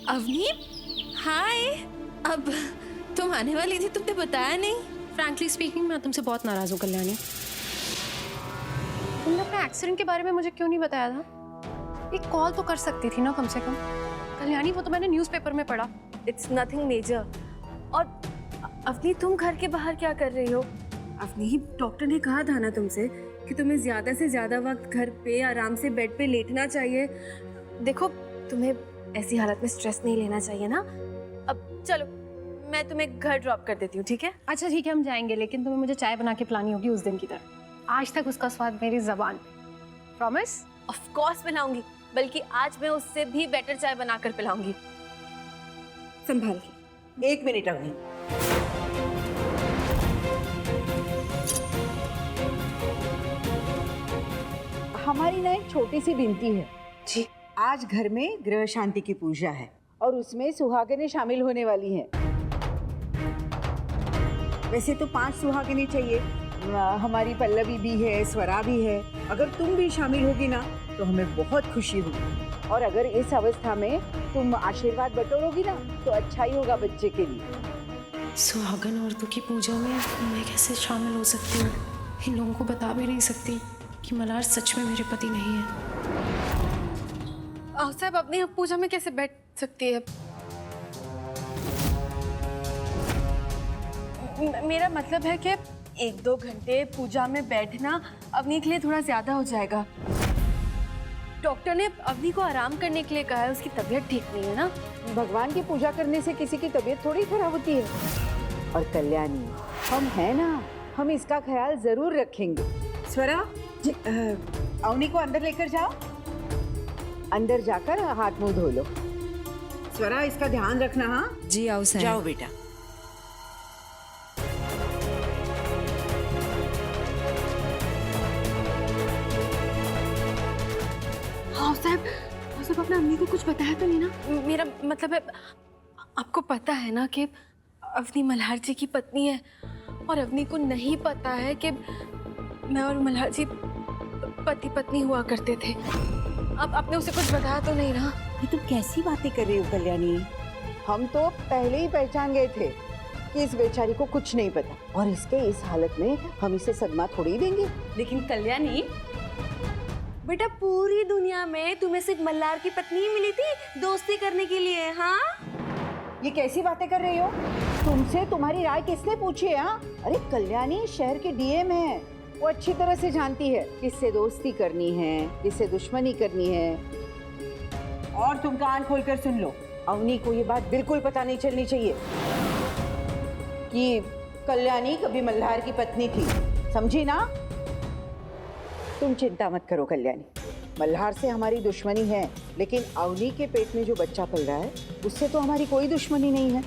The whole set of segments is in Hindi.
अवनी, हाय। अब तुम आने वाली थी, तुमने बताया नहीं। फ्रैंकली स्पीकिंग, मैं तुमसे बहुत नाराज हूँ कल्याणी। तुमने अपने एक्सीडेंट के बारे में मुझे क्यों नहीं बताया था? एक कॉल तो कर सकती थी ना कम से कम। कल्याणी, वो तो मैंने न्यूज़पेपर में पढ़ा। It's nothing major. और अवनी, तुम घर के बाहर क्या कर रही हो? अवनी, डॉक्टर ने कहा था ना तुमसे कि तुम्हें ज्यादा से ज्यादा वक्त घर पे आराम से बेड पे लेटना चाहिए। देखो, तुम्हें ऐसी हालत में स्ट्रेस नहीं लेना चाहिए ना। अब चलो, मैं तुम्हें घर ड्रॉप कर देती हूँ, ठीक है? अच्छा ठीक है, हम जाएंगे, लेकिन तुम्हें मुझे चाय बना के पिलानी होगी उस दिन की तरह। आज तक उसका स्वाद मेरी जबान पे। प्रॉमिस? ऑफ कोर्स पिलाऊंगी, बल्कि आज मैं उससे भी बेटर चाय बनाकर पिलाऊंगी। संभाल के। 1 मिनट अवनी। हमारी ना एक छोटी सी विनती है जी। आज घर में गृह शांति की पूजा है और उसमें सुहागिनें शामिल होने वाली हैं। वैसे तो 5 सुहागिनें चाहिए, हमारी पल्लवी भी है, स्वरा भी है। अगर तुम भी शामिल होगी ना तो हमें बहुत खुशी होगी। और अगर इस अवस्था में तुम आशीर्वाद बटोरोगी ना तो अच्छा ही होगा बच्चे के लिए। सुहागन औरतों की पूजा में मैं कैसे शामिल हो सकती हूँ? इन लोगों को बता भी नहीं सकती कि मल्हार सच में मेरे पति नहीं है। साहब, अपनी पूजा में कैसे बैठ सकती है? मेरा मतलब है कि 1-2 घंटे पूजा में बैठना अवनी के लिए थोड़ा ज्यादा हो जाएगा। डॉक्टर ने अवनी को आराम करने के लिए कहा है, उसकी तबीयत ठीक नहीं है ना। भगवान की पूजा करने से किसी की तबीयत थोड़ी खराब होती है। और कल्याणी, हम हैं ना, हम इसका ख्याल जरूर रखेंगे। स्वरा जी, अवनी को अंदर लेकर जाओ। अंदर जाकर हाथ मुंह धो लो। स्वरा, इसका ध्यान रखना। हाँ जी आओ सर। जाओ बेटा। हाँ साहब, अपने अम्मी को कुछ बताया तो नहीं ना? मेरा मतलब है, आपको पता है ना कि अवनी मल्हार जी की पत्नी है, और अवनी को नहीं पता है कि मैं और मल्हार जी पति पत्नी हुआ करते थे। अब आपने उसे कुछ बताया तो नहीं ना? ये तुम कैसी बातें कर रही हो कल्याणी? हम तो पहले ही पहचान गए थे कि इस बेचारी को कुछ नहीं पता, और इसके इस हालत में हम इसे सदमा थोड़ी देंगे। लेकिन कल्याणी बेटा, पूरी दुनिया में तुम्हें सिर्फ मल्हार की पत्नी ही मिली थी दोस्ती करने के लिए। हाँ, ये कैसी बातें कर रही हो? तुमसे तुम्हारी राय किसने पूछी है? हाँ, अरे कल्याणी शहर के डीएम है, वो अच्छी तरह से जानती है किससे दोस्ती करनी है, किससे दुश्मनी करनी है। और तुम कान खोलकर सुन लो, अवनी को ये बात बिल्कुल पता नहीं चलनी चाहिए कि कल्याणी कभी मल्हार की पत्नी थी, समझी ना? तुम चिंता मत करो कल्याणी, मल्हार से हमारी दुश्मनी है, लेकिन अवनी के पेट में जो बच्चा पल रहा है उससे तो हमारी कोई दुश्मनी नहीं है।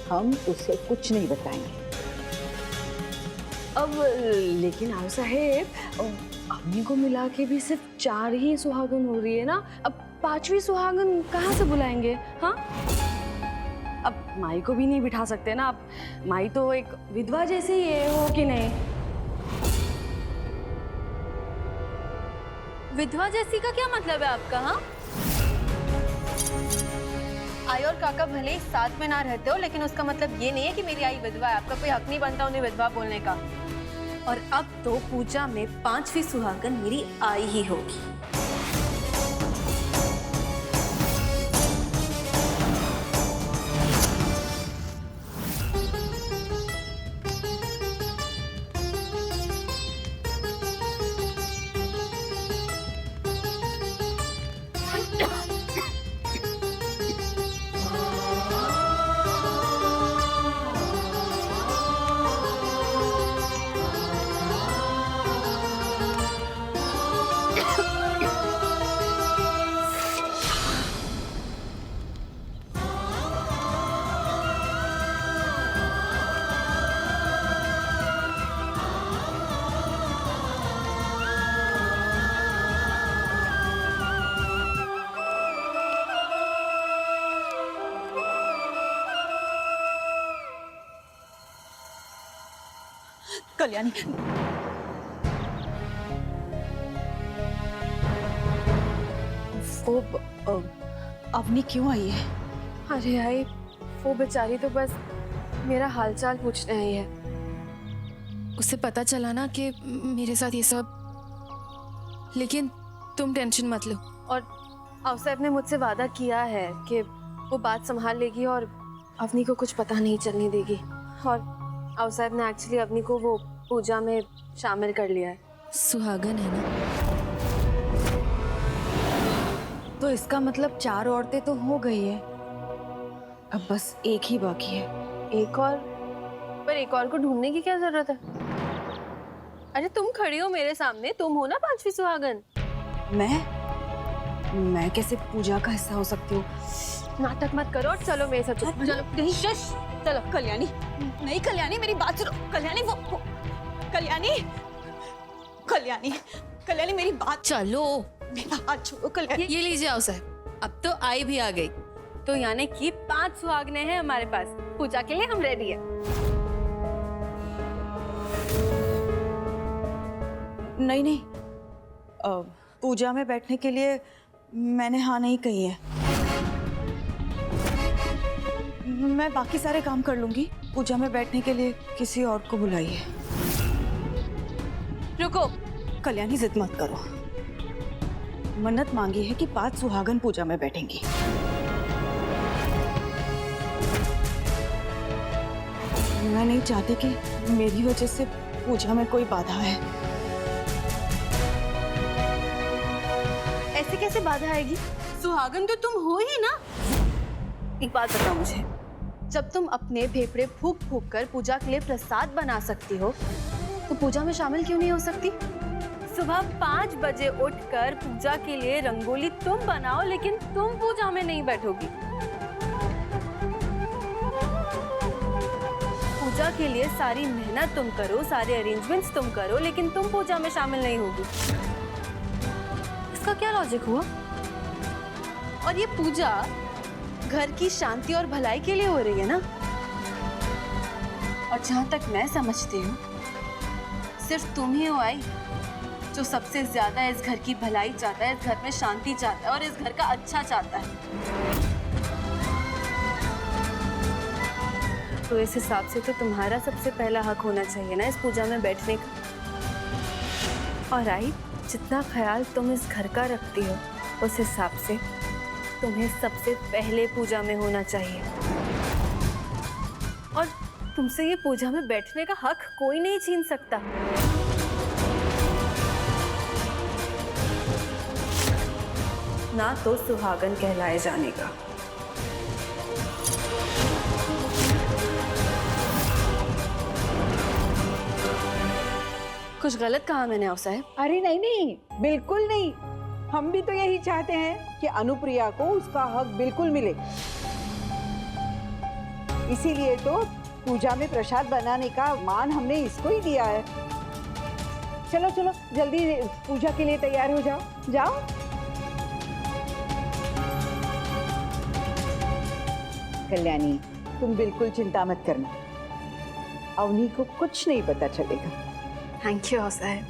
हम उससे कुछ नहीं बताएंगे। अब लेकिन आओ साहेब, अवनी को मिला के भी सिर्फ 4 ही सुहागन हो रही है ना। अब 5वीं सुहागन कहाँ से बुलाएंगे? हाँ, अब माई को भी नहीं बिठा सकते ना। अब माई तो एक विधवा जैसी ही है, हो कि नहीं? विधवा जैसी का क्या मतलब है आपका? हाँ, आई और काका भले ही साथ में ना रहते हो, लेकिन उसका मतलब ये नहीं है कि मेरी आई विधवा है। आपका कोई हक नहीं बनता उन्हें विधवा बोलने का। और अब तो पूजा में 5वीं सुहागन मेरी आई ही होगी। कल्याणी, वो अवनी क्यों आई है? अरे आई, वो बेचारी तो बस मेरा हालचाल पूछने आई है। उसे पता चला ना कि मेरे साथ ये सब, लेकिन तुम टेंशन मत लो। और अवसैब ने मुझसे वादा किया है कि वो बात संभाल लेगी और अवनी को कुछ पता नहीं चलने देगी। और अवसैब ने एक्चुअली अवनी को वो पूजा में शामिल कर लिया है। सुहागन है ना? तो इसका मतलब 4 औरतें तो हो गई है, अब बस एक ही बाकी है। एक और? पर एक और को ढूंढने की क्या जरूरत है? अरे तुम खड़ी हो मेरे सामने, तुम हो ना 5वीं सुहागन। मैं कैसे पूजा का हिस्सा हो सकती हूँ? नाटक मत करो और चलो मेरे साथ। चलो नहीं, चलो। कल्याणी, नहीं कल्याणी, मेरी बात सुनो। कल्याणी, वो कल्याणी, कल्याणी, कल्याणी, मेरी बात। चलो, मेरा हाथ छोड़ो कल्याणी। ये लीजिए अवसर, अब तो आई भी आ गई। तो यानी कि 5 सुहागने हैं हमारे पास। पूजा के लिए हम रेडी है। नहीं, पूजा में बैठने के लिए मैंने हाँ नहीं कही है। मैं बाकी सारे काम कर लूंगी। पूजा में बैठने के लिए किसी और को बुलाइए। रुको, कल्याणी, जिद मत करो। मन्नत मांगी है कि 5 सुहागन पूजा में बैठेंगी। मैं नहीं चाहती कि मेरी वजह से पूजा में कोई बाधा है। ऐसे कैसे बाधा आएगी? सुहागन तो तुम हो ही ना। एक बात बताओ मुझे, जब तुम अपने फेफड़े फूंक फूंक कर पूजा के लिए प्रसाद बना सकती हो, तो पूजा में शामिल क्यों नहीं हो सकती? सुबह 5 बजे उठकर पूजा के लिए रंगोली तुम बनाओ, लेकिन तुम पूजा में नहीं बैठोगी। पूजा के लिए सारी मेहनत तुम करो, सारे अरेंजमेंट्स तुम करो, लेकिन तुम पूजा में शामिल नहीं होगी। इसका क्या लॉजिक हुआ? और ये पूजा घर की शांति और भलाई के लिए हो रही है ना? और जहां तक मैं समझती हूँ, सिर्फ तुम ही हो आई जो सबसे ज्यादा इस घर की भलाई चाहता है, इस घर में शांति चाहता है और इस घर का अच्छा चाहता है। तो इस हिसाब से तो तुम्हारा सबसे पहला हक होना चाहिए ना इस पूजा में बैठने का। और आई, जितना ख्याल तुम इस घर का रखती हो, उस हिसाब से तुम्हें सबसे पहले पूजा में होना चाहिए। और तुमसे ये पूजा में बैठने का हक कोई नहीं छीन सकता। ना तो सुहागन कहलाए जाने का। कुछ गलत कहा मैंने अवसर? अरे नहीं, बिल्कुल नहीं। हम भी तो यही चाहते हैं कि अनुप्रिया को उसका हक बिल्कुल मिले। इसीलिए तो पूजा में प्रसाद बनाने का मान हमने इसको ही दिया है। चलो जल्दी पूजा के लिए तैयार हो जाओ। कल्याणी, तुम बिल्कुल चिंता मत करना, अवनी को कुछ नहीं पता चलेगा। थैंक यू अवसर।